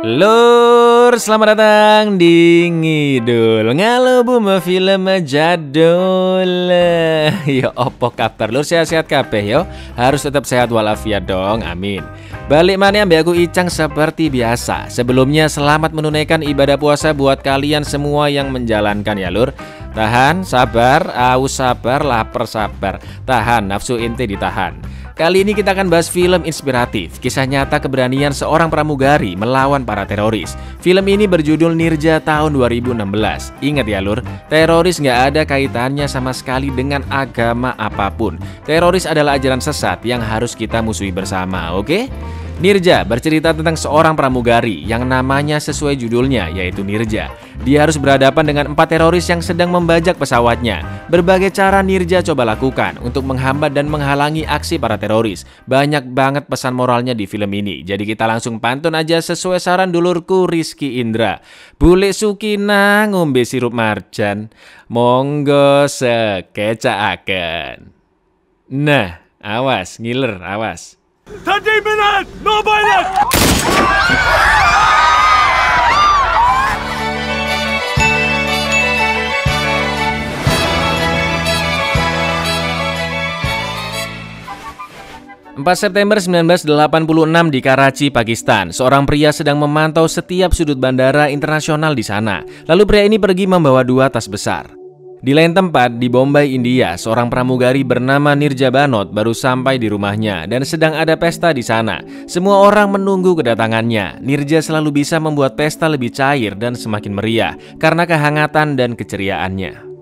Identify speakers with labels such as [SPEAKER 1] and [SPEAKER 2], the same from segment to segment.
[SPEAKER 1] Lur, selamat datang di Ngidul Ngalobum film jadul. Yo, opo kabar lur, sehat-sehat kabeh yo. Harus tetap sehat walafiat dong, amin. Balik mana ambek aku Icang seperti biasa. Sebelumnya selamat menunaikan ibadah puasa buat kalian semua yang menjalankan ya lur. Tahan, sabar, aus sabar, lapar sabar. Tahan, nafsu inti ditahan. Kali ini kita akan bahas film inspiratif, kisah nyata keberanian seorang pramugari melawan para teroris. Film ini berjudul Nirja tahun 2016. Ingat ya lur, teroris nggak ada kaitannya sama sekali dengan agama apapun. Teroris adalah ajaran sesat yang harus kita musuhi bersama, oke? Nirja bercerita tentang seorang pramugari yang namanya sesuai judulnya, yaitu Nirja. Dia harus berhadapan dengan 4 teroris yang sedang membajak pesawatnya. Berbagai cara Nirja coba lakukan untuk menghambat dan menghalangi aksi para teroris. Banyak banget pesan moralnya di film ini. Jadi kita langsung pantun aja sesuai saran dulurku Rizky Indra. Bule Sukina ngombe sirup marjan, monggo sekecaaken. Nah, awas ngiler, awas.
[SPEAKER 2] 30 minutes! No violence!
[SPEAKER 1] September 1986 di Karachi, Pakistan. Seorang pria sedang memantau setiap sudut bandara internasional di sana. Lalu pria ini pergi membawa 2 tas besar. Di lain tempat, di Bombay, India, seorang pramugari bernama Nirja Banot baru sampai di rumahnya dan sedang ada pesta di sana. Semua orang menunggu kedatangannya. Nirja selalu bisa membuat pesta lebih cair dan semakin meriah karena kehangatan dan keceriaannya.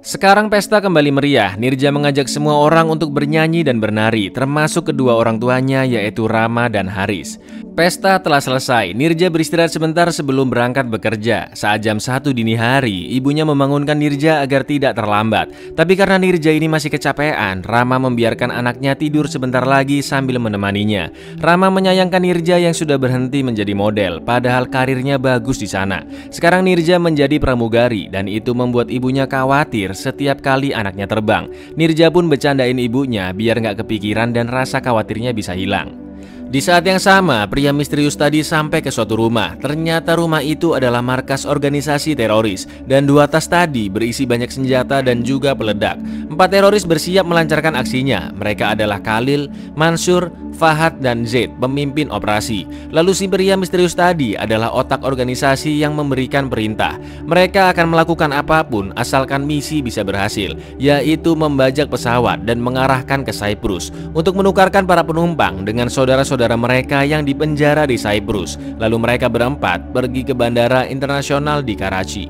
[SPEAKER 1] Sekarang pesta kembali meriah. Nirja mengajak semua orang untuk bernyanyi dan bernari, termasuk kedua orang tuanya yaitu Rama dan Haris. Pesta telah selesai. Nirja beristirahat sebentar sebelum berangkat bekerja. Saat jam 1 dini hari, ibunya membangunkan Nirja agar tidak terlambat. Tapi karena Nirja ini masih kecapean, Rama membiarkan anaknya tidur sebentar lagi sambil menemaninya. Rama menyayangkan Nirja yang sudah berhenti menjadi model, padahal karirnya bagus di sana. Sekarang Nirja menjadi pramugari dan itu membuat ibunya khawatir setiap kali anaknya terbang. Nirja pun bercandain ibunya biar nggak kepikiran dan rasa khawatirnya bisa hilang. Di saat yang sama, pria misterius tadi sampai ke suatu rumah. Ternyata rumah itu adalah markas organisasi teroris dan 2 tas tadi berisi banyak senjata dan juga peledak. 4 teroris bersiap melancarkan aksinya. Mereka adalah Khalil, Mansur, Fahad, dan Zaid, pemimpin operasi. Lalu si pria misterius tadi adalah otak organisasi yang memberikan perintah. Mereka akan melakukan apapun asalkan misi bisa berhasil, yaitu membajak pesawat dan mengarahkan ke Cyprus untuk menukarkan para penumpang dengan saudara-saudara mereka yang dipenjara di Cyprus. Lalu mereka berempat pergi ke bandara internasional di Karachi.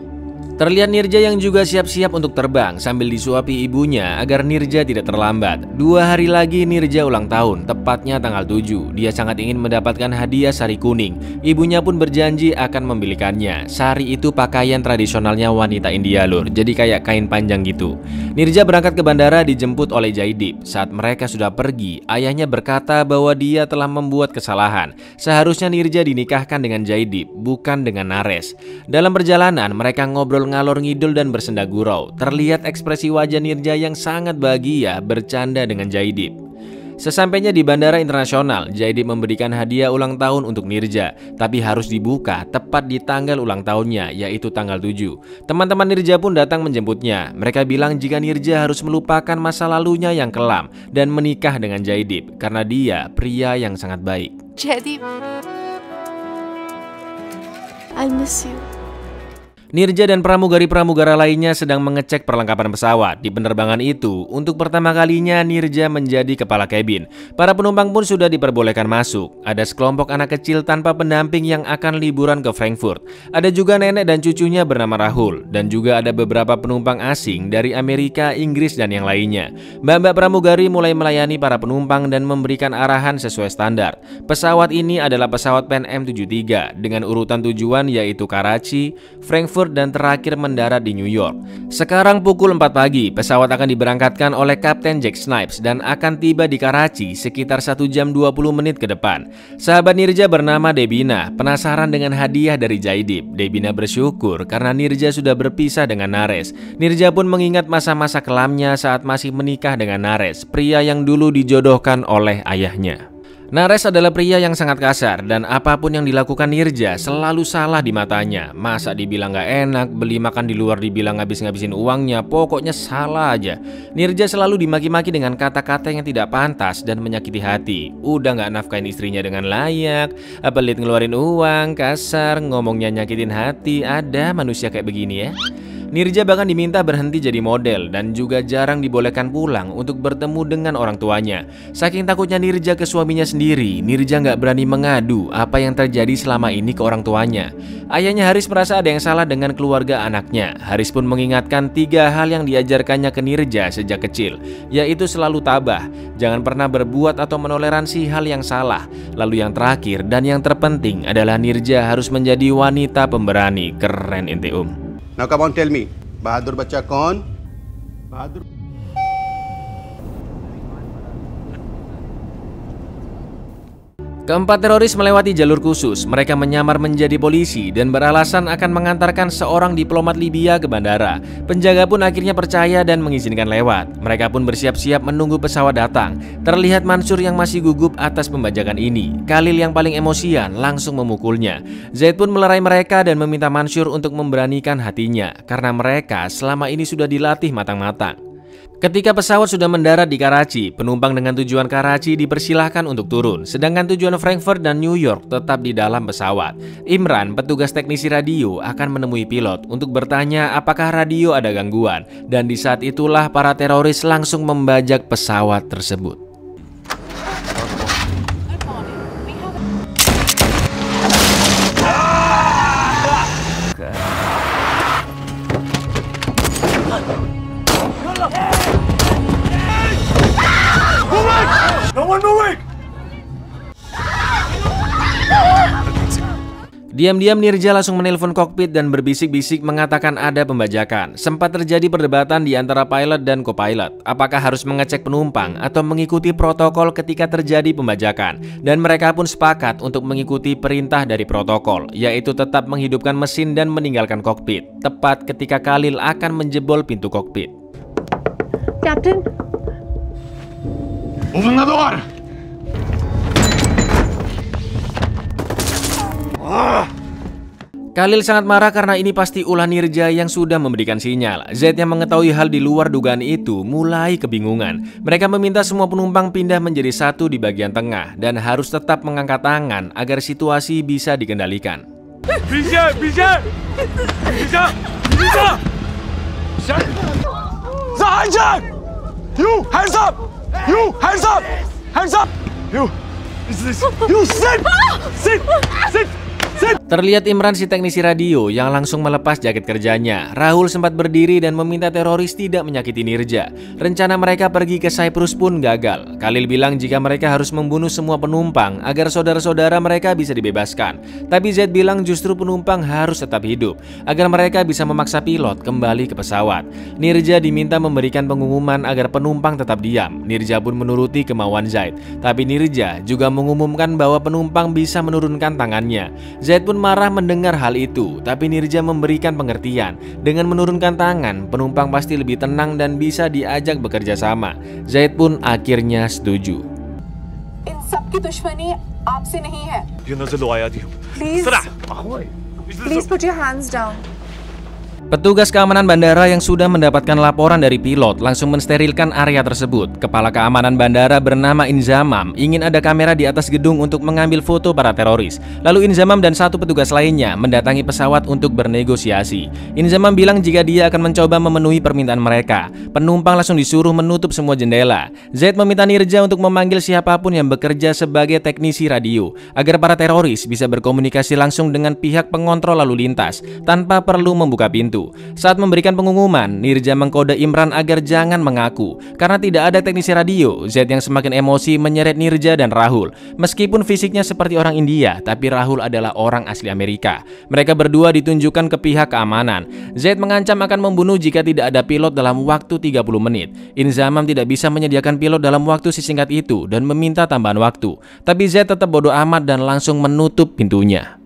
[SPEAKER 1] Terlihat Nirja yang juga siap-siap untuk terbang sambil disuapi ibunya agar Nirja tidak terlambat. 2 hari lagi Nirja ulang tahun, tepatnya tanggal 7. Dia sangat ingin mendapatkan hadiah sari kuning. Ibunya pun berjanji akan membelikannya. Sari itu pakaian tradisionalnya wanita India lur, jadi kayak kain panjang gitu. Nirja berangkat ke bandara dijemput oleh Jaidip. Saat mereka sudah pergi, ayahnya berkata bahwa dia telah membuat kesalahan. Seharusnya Nirja dinikahkan dengan Jaidip, bukan dengan Nares. Dalam perjalanan mereka ngobrol ngalor ngidul dan bersenda gurau. Terlihat ekspresi wajah Nirja yang sangat bahagia bercanda dengan Jaidip. Sesampainya di bandara internasional, Jaidip memberikan hadiah ulang tahun untuk Nirja, tapi harus dibuka tepat di tanggal ulang tahunnya, yaitu tanggal 7. Teman-teman Nirja pun datang menjemputnya. Mereka bilang jika Nirja harus melupakan masa lalunya yang kelam dan menikah dengan Jaidip karena dia pria yang sangat baik.
[SPEAKER 3] Jaidip, I miss you.
[SPEAKER 1] Nirja dan pramugari-pramugara lainnya sedang mengecek perlengkapan pesawat. Di penerbangan itu, untuk pertama kalinya Nirja menjadi kepala kabin. Para penumpang pun sudah diperbolehkan masuk. Ada sekelompok anak kecil tanpa pendamping yang akan liburan ke Frankfurt. Ada juga nenek dan cucunya bernama Rahul. Dan juga ada beberapa penumpang asing dari Amerika, Inggris, dan yang lainnya. Mbak-mbak pramugari mulai melayani para penumpang dan memberikan arahan sesuai standar. Pesawat ini adalah pesawat Pan Am 73 dengan urutan tujuan yaitu Karachi, Frankfurt, Frankfurt dan terakhir mendarat di New York. Sekarang pukul 4 pagi, pesawat akan diberangkatkan oleh Kapten Jack Snipes dan akan tiba di Karachi sekitar 1 jam 20 menit ke depan. Sahabat Nirja bernama Debina penasaran dengan hadiah dari Jaidip. Debina bersyukur karena Nirja sudah berpisah dengan Nares. Nirja pun mengingat masa-masa kelamnya saat masih menikah dengan Nares, pria yang dulu dijodohkan oleh ayahnya. Nares adalah pria yang sangat kasar dan apapun yang dilakukan Nirja selalu salah di matanya. Masa dibilang gak enak, beli makan di luar dibilang ngabis-ngabisin uangnya, pokoknya salah aja. Nirja selalu dimaki-maki dengan kata-kata yang tidak pantas dan menyakiti hati. Udah gak nafkain istrinya dengan layak, pelit ngeluarin uang, kasar, ngomongnya nyakitin hati. Ada manusia kayak begini ya. Nirja bahkan diminta berhenti jadi model dan juga jarang dibolehkan pulang untuk bertemu dengan orang tuanya. Saking takutnya Nirja ke suaminya sendiri, Nirja nggak berani mengadu apa yang terjadi selama ini ke orang tuanya. Ayahnya Haris merasa ada yang salah dengan keluarga anaknya. Haris pun mengingatkan 3 hal yang diajarkannya ke Nirja sejak kecil, yaitu selalu tabah, jangan pernah berbuat atau menoleransi hal yang salah. Lalu yang terakhir dan yang terpenting adalah Nirja harus menjadi wanita pemberani. Keren ente
[SPEAKER 4] Now come on, tell me, Bahadur bacha kaun? Bahadur.
[SPEAKER 1] Keempat teroris melewati jalur khusus. Mereka menyamar menjadi polisi dan beralasan akan mengantarkan seorang diplomat Libya ke bandara. Penjaga pun akhirnya percaya dan mengizinkan lewat. Mereka pun bersiap-siap menunggu pesawat datang. Terlihat Mansur yang masih gugup atas pembajakan ini. Khalil yang paling emosian langsung memukulnya. Zaid pun melerai mereka dan meminta Mansur untuk memberanikan hatinya karena mereka selama ini sudah dilatih matang-matang. Ketika pesawat sudah mendarat di Karachi, penumpang dengan tujuan Karachi dipersilahkan untuk turun, sedangkan tujuan Frankfurt dan New York tetap di dalam pesawat. Imran, petugas teknisi radio, akan menemui pilot untuk bertanya apakah radio ada gangguan, dan di saat itulah para teroris langsung membajak pesawat tersebut.
[SPEAKER 2] No one moving!
[SPEAKER 1] Diam-diam Nirja langsung menelpon kokpit dan berbisik-bisik mengatakan ada pembajakan. Sempat terjadi perdebatan di antara pilot dan co-pilot. Apakah harus mengecek penumpang atau mengikuti protokol ketika terjadi pembajakan. Dan mereka pun sepakat untuk mengikuti perintah dari protokol, yaitu tetap menghidupkan mesin dan meninggalkan kokpit. Tepat ketika Khalil akan menjebol pintu kokpit.
[SPEAKER 3] Captain?
[SPEAKER 2] Open the door!
[SPEAKER 1] Khalil sangat marah karena ini pasti ulah Nirja yang sudah memberikan sinyal. Zaid yang mengetahui hal di luar dugaan itu mulai kebingungan. Mereka meminta semua penumpang pindah menjadi satu di bagian tengah dan harus tetap mengangkat tangan agar situasi bisa dikendalikan.
[SPEAKER 2] Bisa! Zahajan! You hands up! You hands up! Hands up! You sit! Sit! Sit!
[SPEAKER 1] Terlihat Imran si teknisi radio yang langsung melepas jaket kerjanya. Rahul sempat berdiri dan meminta teroris tidak menyakiti Nirja. Rencana mereka pergi ke Cyprus pun gagal. Khalil bilang jika mereka harus membunuh semua penumpang agar saudara-saudara mereka bisa dibebaskan. Tapi Zaid bilang justru penumpang harus tetap hidup agar mereka bisa memaksa pilot kembali ke pesawat. Nirja diminta memberikan pengumuman agar penumpang tetap diam. Nirja pun menuruti kemauan Zaid. Tapi Nirja juga mengumumkan bahwa penumpang bisa menurunkan tangannya. Zaid pun marah mendengar hal itu, tapi Nirja memberikan pengertian. Dengan menurunkan tangan, penumpang pasti lebih tenang dan bisa diajak bekerja sama. Zaid pun akhirnya setuju.
[SPEAKER 5] इन सब की दुश्मनी आपसे नहीं है.
[SPEAKER 2] ये नजर लो आया थी.
[SPEAKER 5] Please put your hands down.
[SPEAKER 1] Petugas keamanan bandara yang sudah mendapatkan laporan dari pilot langsung mensterilkan area tersebut. Kepala keamanan bandara bernama Inzamam ingin ada kamera di atas gedung untuk mengambil foto para teroris. Lalu Inzamam dan satu petugas lainnya mendatangi pesawat untuk bernegosiasi. Inzamam bilang jika dia akan mencoba memenuhi permintaan mereka. Penumpang langsung disuruh menutup semua jendela. Zaid meminta Nirja untuk memanggil siapapun yang bekerja sebagai teknisi radio agar para teroris bisa berkomunikasi langsung dengan pihak pengontrol lalu lintas tanpa perlu membuka pintu. itu. Saat memberikan pengumuman, Nirja mengkode Imran agar jangan mengaku. Karena tidak ada teknisi radio, Z yang semakin emosi menyeret Nirja dan Rahul. Meskipun fisiknya seperti orang India, tapi Rahul adalah orang asli Amerika. Mereka berdua ditunjukkan ke pihak keamanan. Z mengancam akan membunuh jika tidak ada pilot dalam waktu 30 menit. Inzamam tidak bisa menyediakan pilot dalam waktu sesingkat itu dan meminta tambahan waktu. Tapi Z tetap bodoh amat dan langsung menutup pintunya.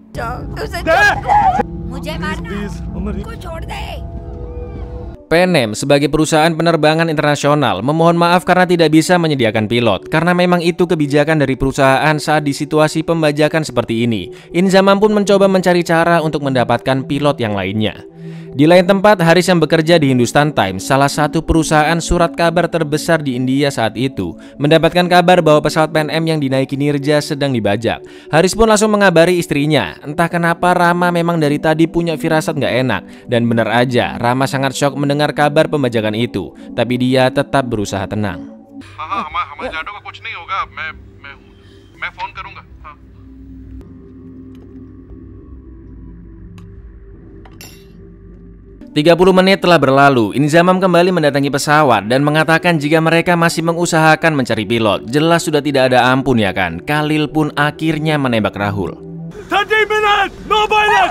[SPEAKER 1] Penem sebagai perusahaan penerbangan internasional memohon maaf karena tidak bisa menyediakan pilot, karena memang itu kebijakan dari perusahaan saat di situasi pembajakan seperti ini. Inzamam pun mencoba mencari cara untuk mendapatkan pilot yang lainnya. Di lain tempat, Haris yang bekerja di Hindustan Times, salah satu perusahaan surat kabar terbesar di India saat itu, mendapatkan kabar bahwa pesawat PNM yang dinaiki Nirja sedang dibajak. Haris pun langsung mengabari istrinya. Entah kenapa Rama memang dari tadi punya firasat nggak enak. Dan benar aja, Rama sangat syok mendengar kabar pembajakan itu. Tapi dia tetap berusaha tenang.
[SPEAKER 6] हमारे जाडो का कुछ नहीं होगा, मैं फोन करूंगा।
[SPEAKER 1] 30 menit telah berlalu, Inzamam kembali mendatangi pesawat dan mengatakan jika mereka masih mengusahakan mencari pilot. Jelas sudah tidak ada ampun ya kan. Khalil pun akhirnya menembak Rahul.
[SPEAKER 2] 30 minutes! No pilot!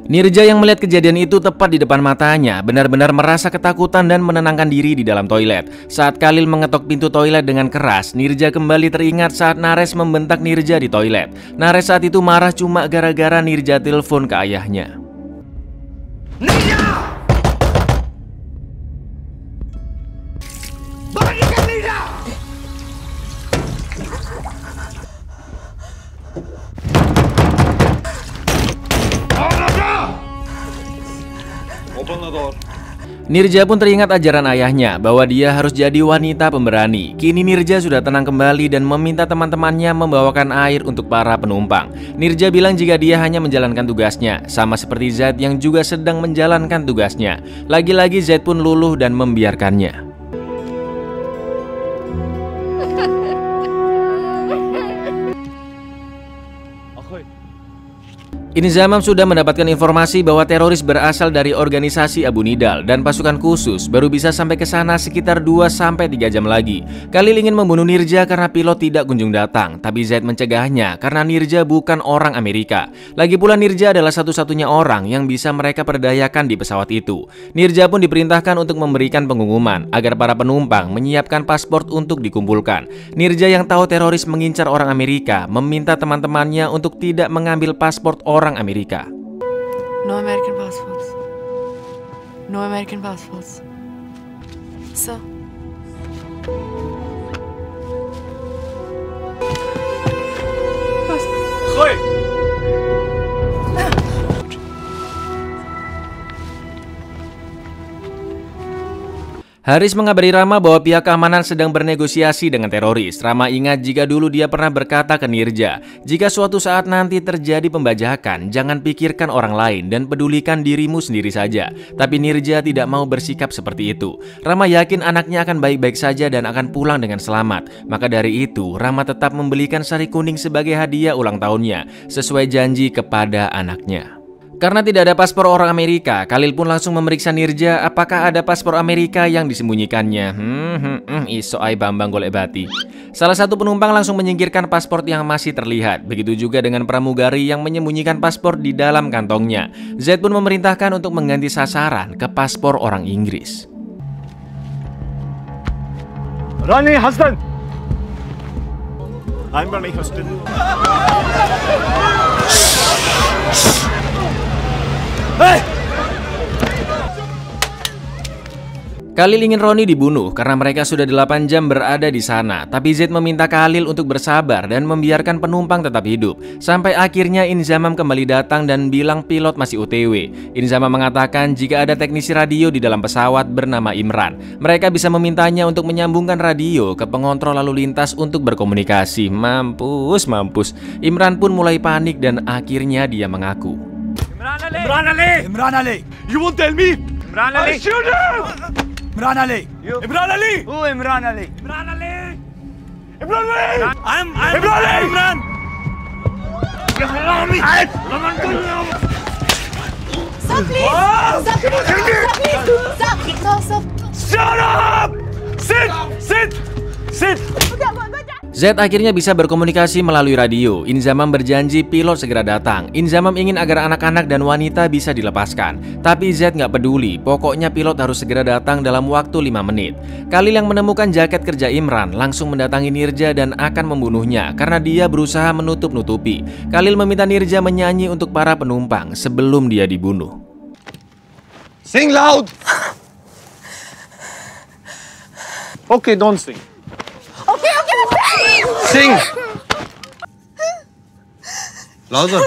[SPEAKER 1] Nirja yang melihat kejadian itu tepat di depan matanya, benar-benar merasa ketakutan dan menenangkan diri di dalam toilet. Saat Khalil mengetok pintu toilet dengan keras, Nirja kembali teringat saat Naresh membentak Nirja di toilet. Naresh saat itu marah cuma gara-gara Nirja telepon ke ayahnya. Nirja! Bagikan Nirja! Nirja pun teringat ajaran ayahnya bahwa dia harus jadi wanita pemberani. Kini Nirja sudah tenang kembali dan meminta teman-temannya membawakan air untuk para penumpang. Nirja bilang jika dia hanya menjalankan tugasnya, sama seperti Zaid yang juga sedang menjalankan tugasnya. Lagi-lagi Zaid pun luluh dan membiarkannya. Inzamam sudah mendapatkan informasi bahwa teroris berasal dari organisasi Abu Nidal dan pasukan khusus baru bisa sampai ke sana sekitar 2-3 jam lagi. Khalil ingin membunuh Nirja karena pilot tidak kunjung datang, tapi Zaid mencegahnya karena Nirja bukan orang Amerika. Lagi pula Nirja adalah satu-satunya orang yang bisa mereka perdayakan di pesawat itu. Nirja pun diperintahkan untuk memberikan pengumuman agar para penumpang menyiapkan paspor untuk dikumpulkan. Nirja yang tahu teroris mengincar orang Amerika meminta teman-temannya untuk tidak mengambil paspor orang Amerika.
[SPEAKER 7] No American passports. No American passports. Sir.
[SPEAKER 2] Khoi!
[SPEAKER 1] Haris mengabari Rama bahwa pihak keamanan sedang bernegosiasi dengan teroris. Rama ingat jika dulu dia pernah berkata ke Nirja, jika suatu saat nanti terjadi pembajakan, jangan pikirkan orang lain dan pedulikan dirimu sendiri saja. Tapi Nirja tidak mau bersikap seperti itu. Rama yakin anaknya akan baik-baik saja dan akan pulang dengan selamat. Maka dari itu, Rama tetap membelikan sari kuning sebagai hadiah ulang tahunnya, sesuai janji kepada anaknya. Karena tidak ada paspor orang Amerika, Khalil pun langsung memeriksa Nirja apakah ada paspor Amerika yang disembunyikannya. Iso ai Bambang golek bati. Salah satu penumpang langsung menyingkirkan paspor yang masih terlihat. Begitu juga dengan pramugari yang menyembunyikan paspor di dalam kantongnya. Zaid pun memerintahkan untuk mengganti sasaran ke paspor orang Inggris.
[SPEAKER 2] Ronnie Huston! I'm Ronnie Huston.
[SPEAKER 1] Khalil ingin Roni dibunuh karena mereka sudah 8 jam berada di sana. Tapi Zaid meminta Khalil untuk bersabar dan membiarkan penumpang tetap hidup. Sampai akhirnya Inzamam kembali datang dan bilang pilot masih OTW. Inzamam mengatakan jika ada teknisi radio di dalam pesawat bernama Imran, mereka bisa memintanya untuk menyambungkan radio ke pengontrol lalu lintas untuk berkomunikasi. Mampus. Imran pun mulai panik dan akhirnya dia mengaku.
[SPEAKER 2] Imran Ali! You won't tell me? Imran Ali! I shoot him! Imran Ali! Imran Ali! Who Imran Ali? Imran Ali! Imran Ali! I'm Imran Ali! Imran! Sit.
[SPEAKER 1] Z akhirnya bisa berkomunikasi melalui radio. Inzamam berjanji pilot segera datang. Inzamam ingin agar anak-anak dan wanita bisa dilepaskan. Tapi Z nggak peduli, pokoknya pilot harus segera datang dalam waktu 5 menit. Khalil yang menemukan jaket kerja Imran langsung mendatangi Nirja dan akan membunuhnya karena dia berusaha menutup-nutupi. Khalil meminta Nirja menyanyi untuk para penumpang sebelum dia dibunuh.
[SPEAKER 2] Sing loud. Okay, don't sing.
[SPEAKER 5] Okay,
[SPEAKER 2] Sing. Louder.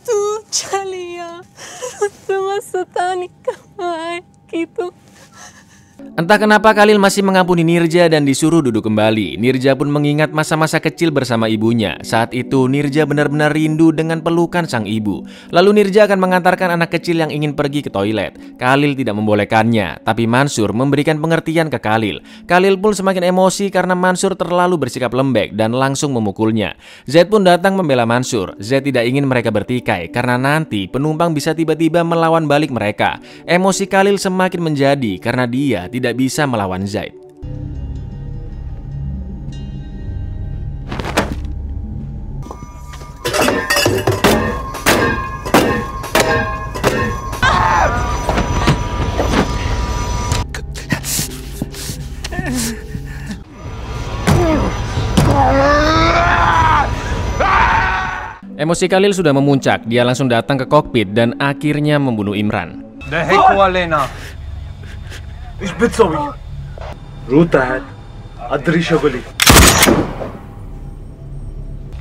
[SPEAKER 7] तू चलिया semesta nikah gitu.
[SPEAKER 1] Entah kenapa Khalil masih mengampuni Nirja dan disuruh duduk kembali. Nirja pun mengingat masa-masa kecil bersama ibunya. Saat itu Nirja benar-benar rindu dengan pelukan sang ibu. Lalu Nirja akan mengantarkan anak kecil yang ingin pergi ke toilet. Khalil tidak membolehkannya, tapi Mansur memberikan pengertian ke Khalil. Khalil pun semakin emosi karena Mansur terlalu bersikap lembek dan langsung memukulnya. Z pun datang membela Mansur. Z tidak ingin mereka bertikai karena nanti penumpang bisa tiba-tiba melawan balik mereka. Emosi Khalil semakin menjadi karena dia tidak bisa melawan Zaid. Emosi Khalil sudah memuncak. Dia langsung datang ke kokpit dan akhirnya membunuh Imran.
[SPEAKER 2] ايش بتسوي؟ رو تحت ادري شغلي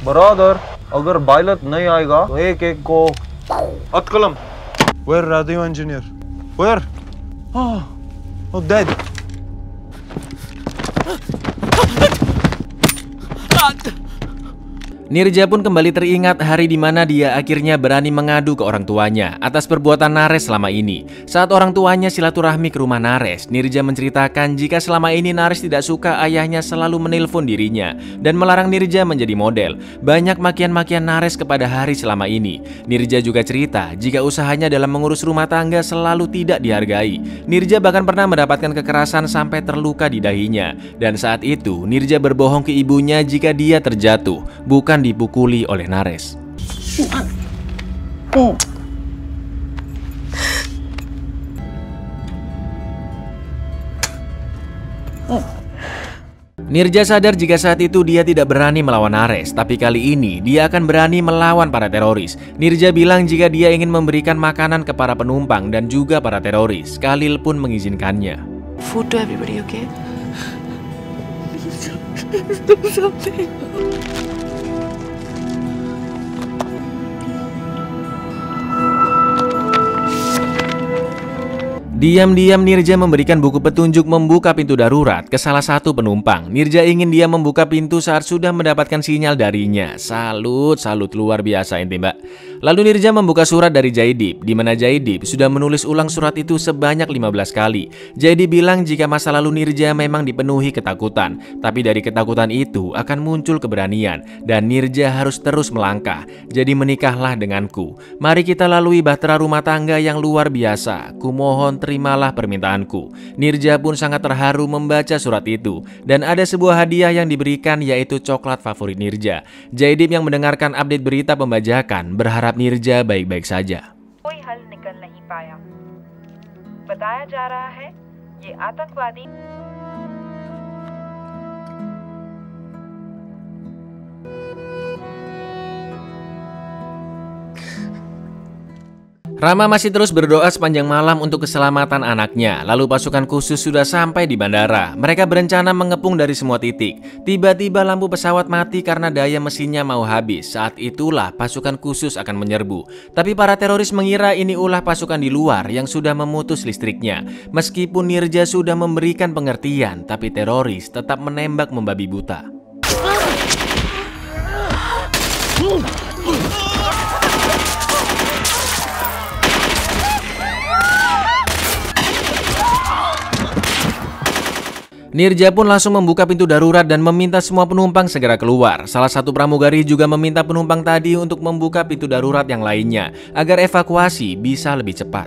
[SPEAKER 2] برادر अगर पायलट नहीं आएगा तो एक को हथ कलम Where radio engineer? Where? Oh dead.
[SPEAKER 1] Nirja pun kembali teringat hari di mana dia akhirnya berani mengadu ke orang tuanya atas perbuatan Nares selama ini. Saat orang tuanya silaturahmi ke rumah Nares, Nirja menceritakan jika selama ini Nares tidak suka ayahnya selalu menelpon dirinya dan melarang Nirja menjadi model. Banyak makian-makian Nares kepada Hari selama ini. Nirja juga cerita jika usahanya dalam mengurus rumah tangga selalu tidak dihargai. Nirja bahkan pernah mendapatkan kekerasan sampai terluka di dahinya. Dan saat itu Nirja berbohong ke ibunya jika dia terjatuh, bukan dipukuli oleh Nares. Nirja sadar jika saat itu dia tidak berani melawan Nares, tapi kali ini dia akan berani melawan para teroris. Nirja bilang jika dia ingin memberikan makanan ke para penumpang dan juga para teroris. Khalil pun mengizinkannya.
[SPEAKER 7] Food to everybody, okay? Please do something.
[SPEAKER 1] Diam-diam Nirja memberikan buku petunjuk membuka pintu darurat ke salah satu penumpang. Nirja ingin dia membuka pintu saat sudah mendapatkan sinyal darinya. Salut luar biasa ente mbak. Lalu Nirja membuka surat dari Jaidib, di mana Jaidib sudah menulis ulang surat itu sebanyak 15 kali. Jaidib bilang jika masa lalu Nirja memang dipenuhi ketakutan, tapi dari ketakutan itu akan muncul keberanian dan Nirja harus terus melangkah. Jadi menikahlah denganku. Mari kita lalui bahtera rumah tangga yang luar biasa. Kumohon terimalah permintaanku. Nirja pun sangat terharu membaca surat itu dan ada sebuah hadiah yang diberikan yaitu coklat favorit Nirja. Jaidib yang mendengarkan update berita pembajakan berharap Nirja baik-baik saja.
[SPEAKER 8] कोई हल निकल नहीं पाया। बताया जा रहा है ये आतंकवादी
[SPEAKER 1] Rama masih terus berdoa sepanjang malam untuk keselamatan anaknya. Lalu pasukan khusus sudah sampai di bandara. Mereka berencana mengepung dari semua titik. Tiba-tiba lampu pesawat mati karena daya mesinnya mau habis. Saat itulah pasukan khusus akan menyerbu. Tapi para teroris mengira ini ulah pasukan di luar yang sudah memutus listriknya. Meskipun Nirja sudah memberikan pengertian, tapi teroris tetap menembak membabi buta. Nirja pun langsung membuka pintu darurat dan meminta semua penumpang segera keluar. Salah satu pramugari juga meminta penumpang tadi untuk membuka pintu darurat yang lainnya agar evakuasi bisa lebih cepat.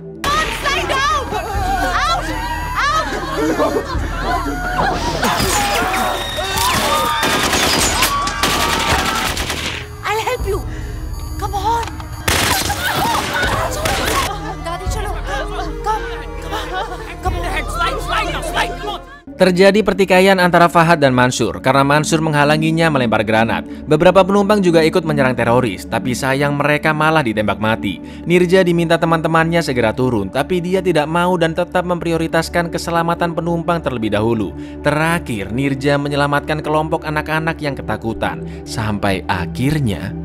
[SPEAKER 1] Terjadi pertikaian antara Fahad dan Mansur karena Mansur menghalanginya melempar granat. Beberapa penumpang juga ikut menyerang teroris, tapi sayang mereka malah ditembak mati. Nirja diminta teman-temannya segera turun, tapi dia tidak mau dan tetap memprioritaskan keselamatan penumpang terlebih dahulu. Terakhir, Nirja menyelamatkan kelompok anak-anak yang ketakutan. Sampai akhirnya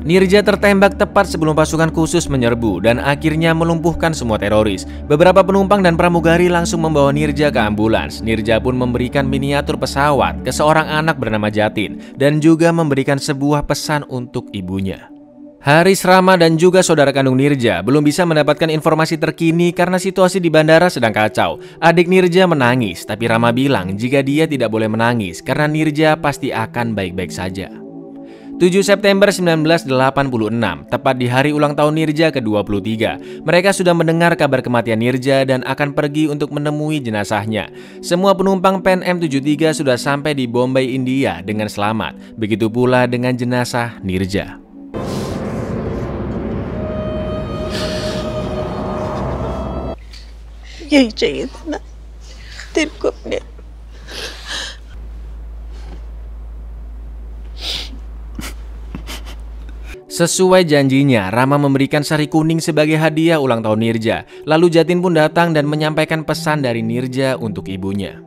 [SPEAKER 1] Nirja tertembak tepat sebelum pasukan khusus menyerbu dan akhirnya melumpuhkan semua teroris. Beberapa penumpang dan pramugari langsung membawa Nirja ke ambulans. Nirja pun memberikan miniatur pesawat ke seorang anak bernama Jatin dan juga memberikan sebuah pesan untuk ibunya. Haris, Rama, dan juga saudara kandung Nirja belum bisa mendapatkan informasi terkini karena situasi di bandara sedang kacau. Adik Nirja menangis, tapi Rama bilang jika dia tidak boleh menangis karena Nirja pasti akan baik-baik saja. 7 September 1986, tepat di hari ulang tahun Nirja ke-23. Mereka sudah mendengar kabar kematian Nirja dan akan pergi untuk menemui jenazahnya. Semua penumpang Pan M73 sudah sampai di Bombay, India dengan selamat. Begitu pula dengan jenazah Nirja.
[SPEAKER 7] यही चाहिए था ना तेरे को अपने।
[SPEAKER 1] Sesuai janjinya, Rama memberikan sari kuning sebagai hadiah ulang tahun Nirja. Lalu Jatin pun datang dan menyampaikan pesan dari Nirja untuk ibunya.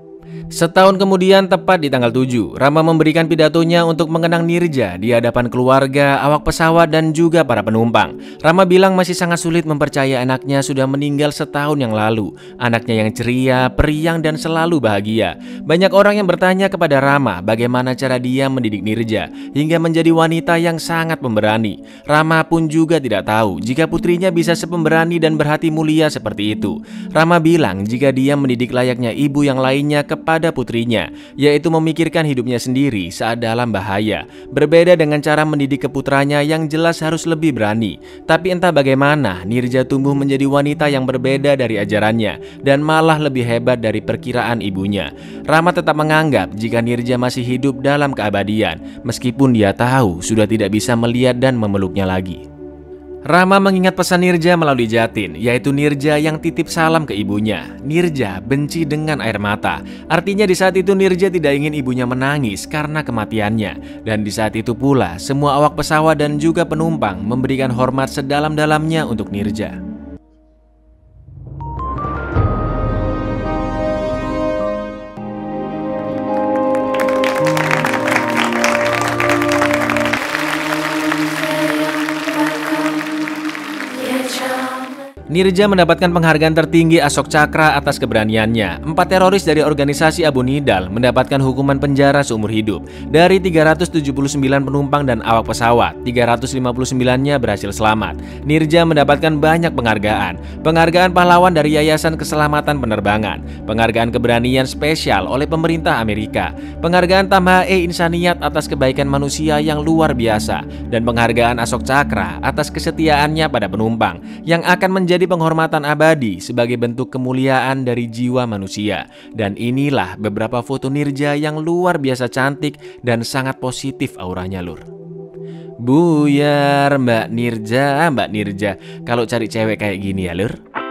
[SPEAKER 1] Setahun kemudian, tepat di tanggal 7, Rama memberikan pidatonya untuk mengenang Nirja di hadapan keluarga, awak pesawat, dan juga para penumpang. Rama bilang masih sangat sulit mempercayai anaknya sudah meninggal setahun yang lalu. Anaknya yang ceria, periang, dan selalu bahagia. Banyak orang yang bertanya kepada Rama bagaimana cara dia mendidik Nirja hingga menjadi wanita yang sangat pemberani. Rama pun juga tidak tahu jika putrinya bisa sepemberani dan berhati mulia seperti itu. Rama bilang jika dia mendidik layaknya ibu yang lainnya kepada putrinya, yaitu memikirkan hidupnya sendiri saat dalam bahaya. Berbeda dengan cara mendidik keputranya yang jelas harus lebih berani. Tapi entah bagaimana, Nirja tumbuh menjadi wanita yang berbeda dari ajarannya dan malah lebih hebat dari perkiraan ibunya. Rama tetap menganggap jika Nirja masih hidup dalam keabadian, meskipun dia tahu sudah tidak bisa melihat dan memeluknya lagi. Rama mengingat pesan Nirja melalui Jatin, yaitu Nirja yang titip salam ke ibunya. Nirja benci dengan air mata. Artinya di saat itu Nirja tidak ingin ibunya menangis karena kematiannya. Dan di saat itu pula semua awak pesawat dan juga penumpang memberikan hormat sedalam-dalamnya untuk Nirja. Nirja mendapatkan penghargaan tertinggi Ashok Chakra atas keberaniannya. 4 teroris dari organisasi Abu Nidal mendapatkan hukuman penjara seumur hidup. Dari 379 penumpang dan awak pesawat, 359-nya berhasil selamat. Nirja mendapatkan banyak penghargaan. Penghargaan pahlawan dari Yayasan Keselamatan Penerbangan, penghargaan keberanian spesial oleh pemerintah Amerika, penghargaan Tamhae Insaniyat atas kebaikan manusia yang luar biasa, dan penghargaan Ashok Chakra atas kesetiaannya pada penumpang yang akan menjadi penghormatan abadi sebagai bentuk kemuliaan dari jiwa manusia. Dan inilah beberapa foto Nirja yang luar biasa cantik dan sangat positif auranya, lur. Buyar Mbak Nirja, kalau cari cewek kayak gini ya, lur.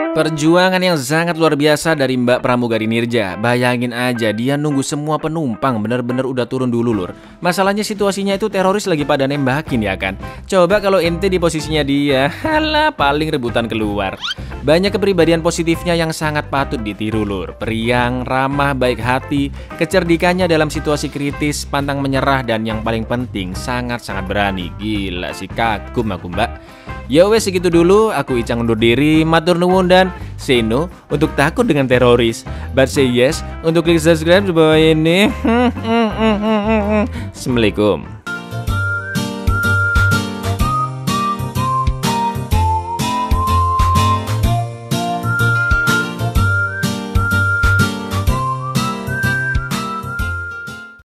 [SPEAKER 1] Perjuangan yang sangat luar biasa dari Mbak pramugari Nirja. Bayangin aja, dia nunggu semua penumpang bener-bener udah turun dulu, lur. Masalahnya situasinya itu teroris lagi pada nembakin ya kan. Coba kalau ente di posisinya dia, halah paling rebutan keluar. Banyak kepribadian positifnya yang sangat patut ditiru, lur. Periang, ramah, baik hati, kecerdikannya dalam situasi kritis, pantang menyerah, dan yang paling penting sangat-sangat berani. Gila sih, kagum aku, Mbak. Ya wes, segitu dulu. Aku Icang undur diri. Matur nuwun dan say no untuk takut dengan teroris, but say yes untuk klik subscribe di bawah ini. Assalamualaikum.